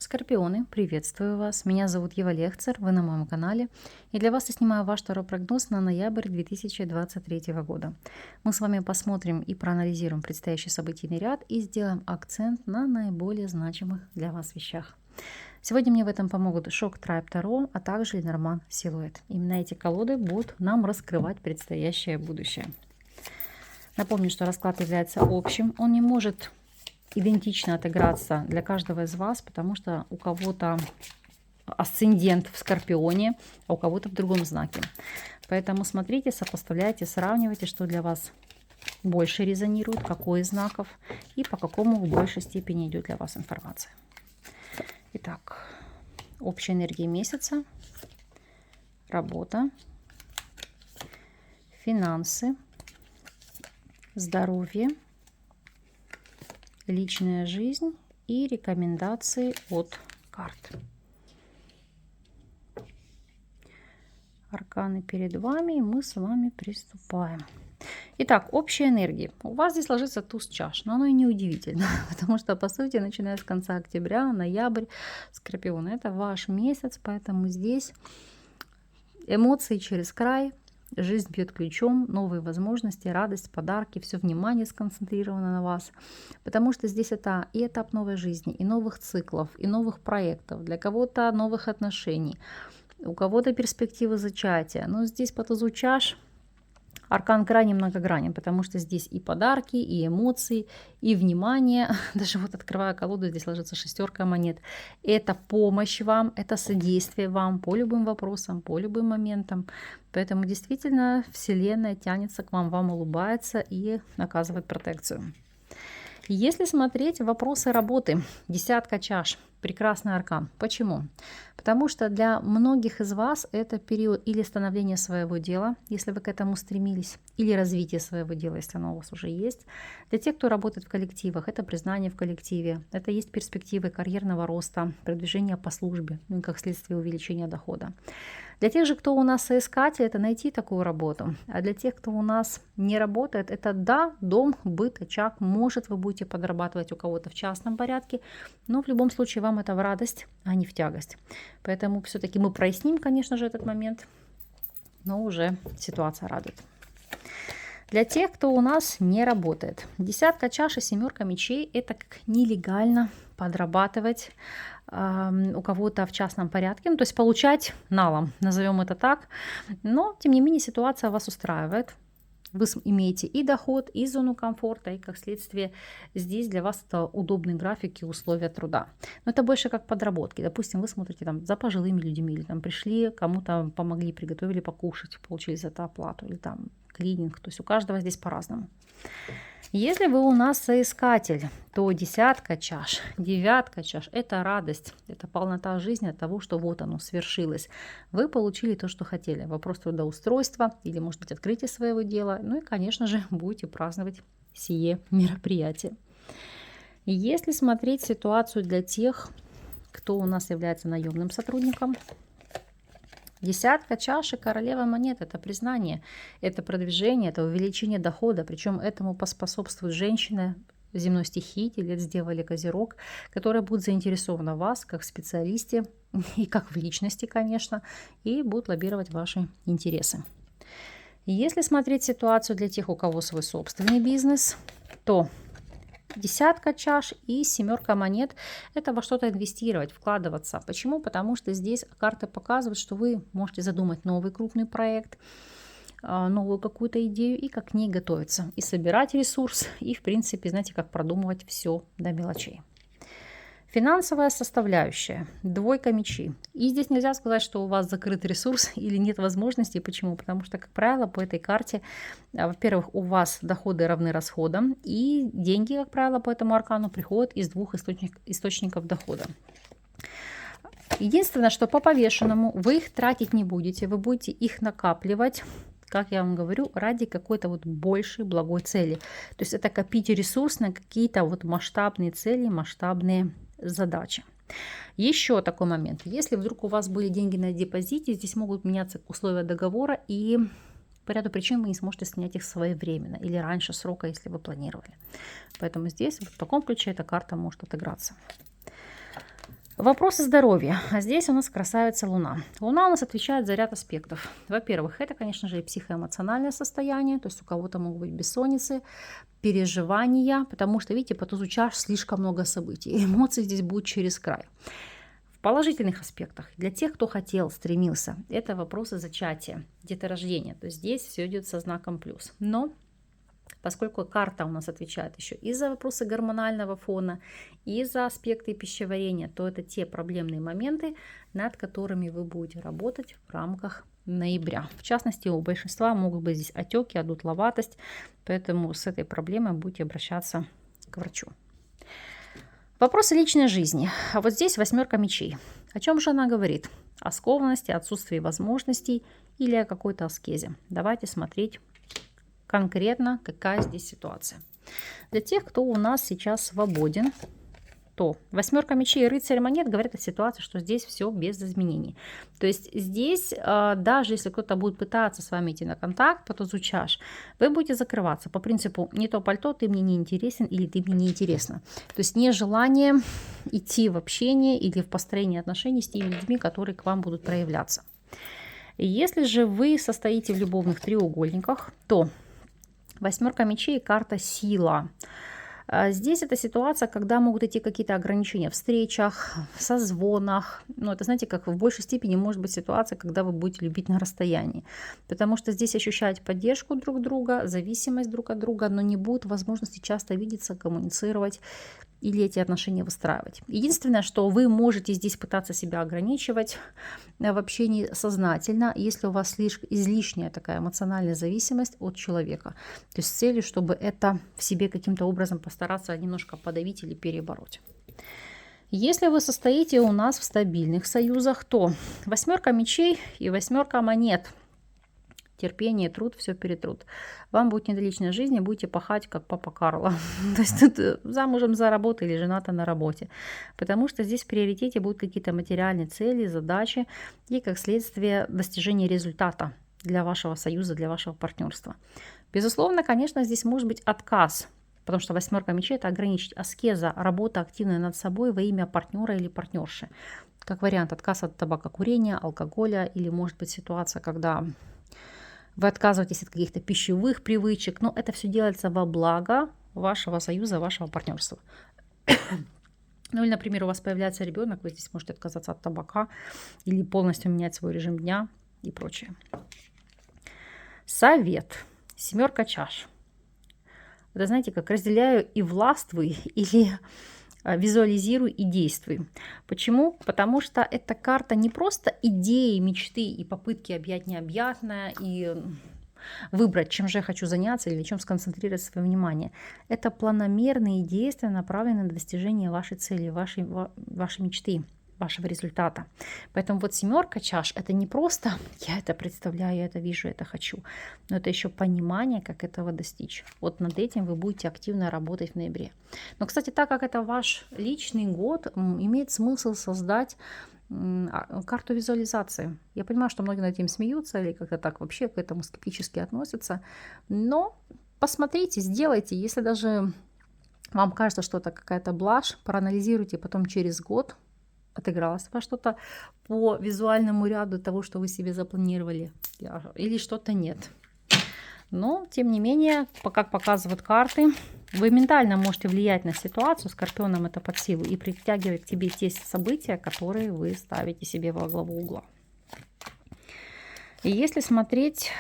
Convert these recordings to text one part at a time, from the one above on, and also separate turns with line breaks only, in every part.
Скорпионы, приветствую вас. Меня зовут Ева Лехцер, вы на моем канале. И для вас я снимаю ваш второй прогноз на ноябрь 2023 года. Мы с вами посмотрим и проанализируем предстоящий событийный ряд и сделаем акцент на наиболее значимых для вас вещах. Сегодня мне в этом помогут Шок Трайб Таро, а также Ленорман Силуэт. Именно эти колоды будут нам раскрывать предстоящее будущее. Напомню, что расклад является общим. Он не может идентично отыграться для каждого из вас, потому что у кого-то асцендент в Скорпионе, а у кого-то в другом знаке. Поэтому смотрите, сопоставляйте, сравнивайте, что для вас больше резонирует, какой из знаков и по какому в большей степени идет для вас информация. Итак, общая энергия месяца, работа, финансы, здоровье, личная жизнь и рекомендации от карт. Арканы перед вами, и мы с вами приступаем. Итак, общая энергия. У вас здесь ложится туз чаш, но оно и не удивительно, потому что, по сути, начиная с конца октября, ноябрь, Скорпион, это ваш месяц, поэтому здесь эмоции через край. Жизнь бьет ключом, новые возможности, радость, подарки, все внимание сконцентрировано на вас. Потому что здесь это и этап новой жизни, и новых циклов, и новых проектов, для кого-то новых отношений, у кого-то перспективы зачатия. Но здесь по тузу чаш аркан крайне многогранен, потому что здесь и подарки, и эмоции, и внимание. Даже вот открывая колоду, здесь ложится шестерка монет. Это помощь вам, это содействие вам по любым вопросам, по любым моментам. Поэтому действительно Вселенная тянется к вам улыбается и оказывает протекцию. Если смотреть вопросы работы, десятка чаш, прекрасный аркан. Почему? Потому что для многих из вас это период или становления своего дела, если вы к этому стремились, или развития своего дела, если оно у вас уже есть. Для тех, кто работает в коллективах, это признание в коллективе, это есть перспективы карьерного роста, продвижения по службе, ну и как следствие увеличения дохода. Для тех же, кто у нас соискатель, это найти такую работу. А для тех, кто у нас не работает, это да, дом, быт, очаг. Может, вы будете подрабатывать у кого-то в частном порядке, но в любом случае вам это в радость, а не в тягость. Поэтому все-таки мы проясним, конечно же, этот момент, но уже ситуация радует. Для тех, кто у нас не работает, десятка чаш и семерка мечей – это как нелегально подрабатывать у кого-то в частном порядке, ну, то есть получать налом, назовем это так. Но, тем не менее, ситуация вас устраивает. Вы имеете и доход, и зону комфорта, и, как следствие, здесь для вас это удобный график и условия труда. Но это больше как подработки. Допустим, вы смотрите там за пожилыми людьми, или там пришли, кому-то помогли, приготовили покушать, получили за это оплату, или там клининг. То есть у каждого здесь по-разному. Если вы у нас соискатель, то десятка чаш, девятка чаш – это радость, это полнота жизни от того, что вот оно свершилось. Вы получили то, что хотели. Вопрос трудоустройства или, может быть, открытие своего дела. Ну и, конечно же, будете праздновать сие мероприятие. И если смотреть ситуацию для тех, кто у нас является наемным сотрудником, десятка чаш и королева монет – это признание, это продвижение, это увеличение дохода. Причем этому поспособствует женщина земной стихии, телец, дева или козерог, которая будет заинтересована в вас как в специалисте и как в личности, конечно, и будет лоббировать ваши интересы. Если смотреть ситуацию для тех, у кого свой собственный бизнес, то десятка чаш и семерка монет – это во что-то инвестировать, вкладываться. Почему? Потому что здесь карты показывают, что вы можете задумать новый крупный проект, новую какую-то идею и как к ней готовиться. И собирать ресурс, и, в принципе, знаете, как продумывать все до мелочей. Финансовая составляющая, двойка мечей. И здесь нельзя сказать, что у вас закрыт ресурс или нет возможностей. Почему? Потому что, как правило, по этой карте, во-первых, у вас доходы равны расходам, и деньги, как правило, по этому аркану приходят из двух источников дохода. Единственное, что по повешенному вы их тратить не будете, вы будете их накапливать, как я вам говорю, ради какой-то вот большей благой цели. То есть это копить ресурс на какие-то вот масштабные цели, масштабные задачи. Еще такой момент. Если вдруг у вас были деньги на депозите, здесь могут меняться условия договора, и по ряду причин вы не сможете снять их своевременно или раньше срока, если вы планировали. Поэтому здесь в таком ключе эта карта может отыграться. Вопросы здоровья. А здесь у нас красавица Луна. Луна у нас отвечает за ряд аспектов. Во-первых, это, конечно же, и психоэмоциональное состояние, то есть у кого-то могут быть бессонницы, переживания, потому что, видите, по тузу чаш слишком много событий. Эмоции здесь будут через край. В положительных аспектах, для тех, кто хотел, стремился, это вопросы зачатия, деторождения. То есть здесь все идет со знаком плюс. Но поскольку карта у нас отвечает еще и за вопросы гормонального фона, и за аспекты пищеварения, то это те проблемные моменты, над которыми вы будете работать в рамках ноября. В частности, у большинства могут быть здесь отеки, одутловатость, поэтому с этой проблемой будете обращаться к врачу. Вопросы личной жизни. А вот здесь 8 мечей. О чем же она говорит? О скованности, отсутствии возможностей или о какой-то аскезе. Давайте смотреть конкретно, какая здесь ситуация. Для тех, кто у нас сейчас свободен, то 8 мечей и рыцарь монет говорят о ситуации, что здесь все без изменений. То есть здесь, даже если кто-то будет пытаться с вами идти на контакт по тузу чаш, вы будете закрываться по принципу «не то пальто, ты мне не интересен» или «ты мне не интересна». То есть нежелание идти в общение или в построение отношений с теми людьми, которые к вам будут проявляться. Если же вы состоите в любовных треугольниках, то 8 мечей – карта сила. Здесь это ситуация, когда могут идти какие-то ограничения в встречах, в созвонах. Ну, это, знаете, как в большей степени может быть ситуация, когда вы будете любить на расстоянии. Потому что здесь ощущать поддержку друг друга, зависимость друг от друга, но не будет возможности часто видеться, коммуницировать или эти отношения выстраивать. Единственное, что вы можете здесь пытаться себя ограничивать в общении сознательно, если у вас излишняя такая эмоциональная зависимость от человека. То есть с целью, чтобы это в себе каким-то образом постараться немножко подавить или перебороть. Если вы состоите у нас в стабильных союзах, то 8 мечей и 8 монет. Терпение, труд, все перетрут. Вам будет не до личной жизни, будете пахать, как папа Карло. То есть тут замужем за работой или жената на работе. Потому что здесь в приоритете будут какие-то материальные цели, задачи и, как следствие, достижение результата для вашего союза, для вашего партнерства. Безусловно, конечно, здесь может быть отказ, потому что 8 мечей – это ограничить аскеза, работа активная над собой во имя партнера или партнерши. Как вариант, отказ от табакокурения, алкоголя или, может быть, ситуация, когда вы отказываетесь от каких-то пищевых привычек, но это все делается во благо вашего союза, вашего партнерства. Ну или, например, у вас появляется ребенок, вы здесь можете отказаться от табака или полностью менять свой режим дня и прочее. Совет. 7 чаш. Это, знаете, как разделяю и властвуй, или визуализируй и действуй. Почему? Потому что эта карта не просто идеи, мечты и попытки объять необъятное и выбрать, чем же я хочу заняться или на чем сконцентрировать свое внимание. Это планомерные действия, направленные на достижение вашей цели, вашей мечты, вашего результата. Поэтому вот 7 чаш – это не просто я это представляю, я это вижу, я это хочу, но это еще понимание, как этого достичь. Вот над этим вы будете активно работать в ноябре. Но, кстати, так как это ваш личный год, имеет смысл создать карту визуализации. Я понимаю, что многие над этим смеются или как-то так вообще к этому скептически относятся, но посмотрите, сделайте, если даже вам кажется, что это какая-то блажь, проанализируйте потом через год, отыгралось во что-то по визуальному ряду того, что вы себе запланировали, или что-то нет. Но, тем не менее, как показывают карты, вы ментально можете влиять на ситуацию, скорпионам это под силу, и притягивать к тебе те события, которые вы ставите себе во главу угла. И если смотреть,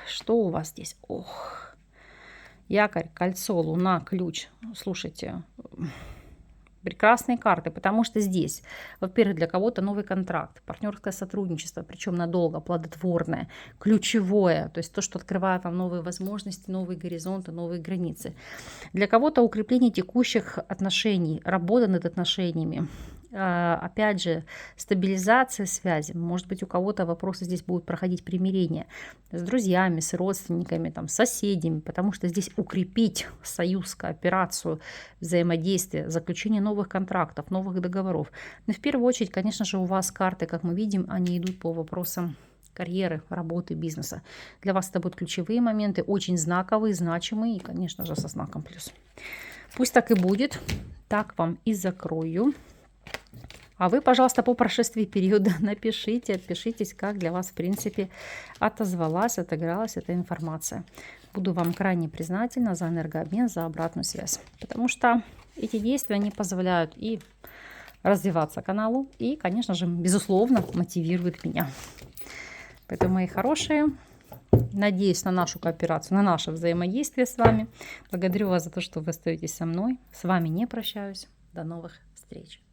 что у вас здесь? Ох, якорь, кольцо, луна, ключ. Слушайте, прекрасные карты, потому что здесь, во-первых, для кого-то новый контракт, партнерское сотрудничество, причем надолго, плодотворное, ключевое, то есть то, что открывает вам новые возможности, новые горизонты, новые границы. Для кого-то укрепление текущих отношений, работа над отношениями. Опять же, стабилизация связи. Может быть, у кого-то вопросы здесь будут проходить примирение с друзьями, с родственниками, там, с соседями, потому что здесь укрепить союз, кооперацию, взаимодействие, заключение новых контрактов, новых договоров. Но в первую очередь, конечно же, у вас карты, как мы видим, они идут по вопросам карьеры, работы, бизнеса. Для вас это будут ключевые моменты, очень знаковые, значимые и, конечно же, со знаком плюс. Пусть так и будет. Так вам и закрою. А вы, пожалуйста, по прошествии периода напишите, отпишитесь, как для вас, в принципе, отозвалась, отыгралась эта информация. Буду вам крайне признательна за энергообмен, за обратную связь. Потому что эти действия, они позволяют и развиваться каналу, и, конечно же, безусловно, мотивируют меня. Поэтому, мои хорошие, надеюсь на нашу кооперацию, на наше взаимодействие с вами. Благодарю вас за то, что вы остаетесь со мной. С вами не прощаюсь. До новых встреч.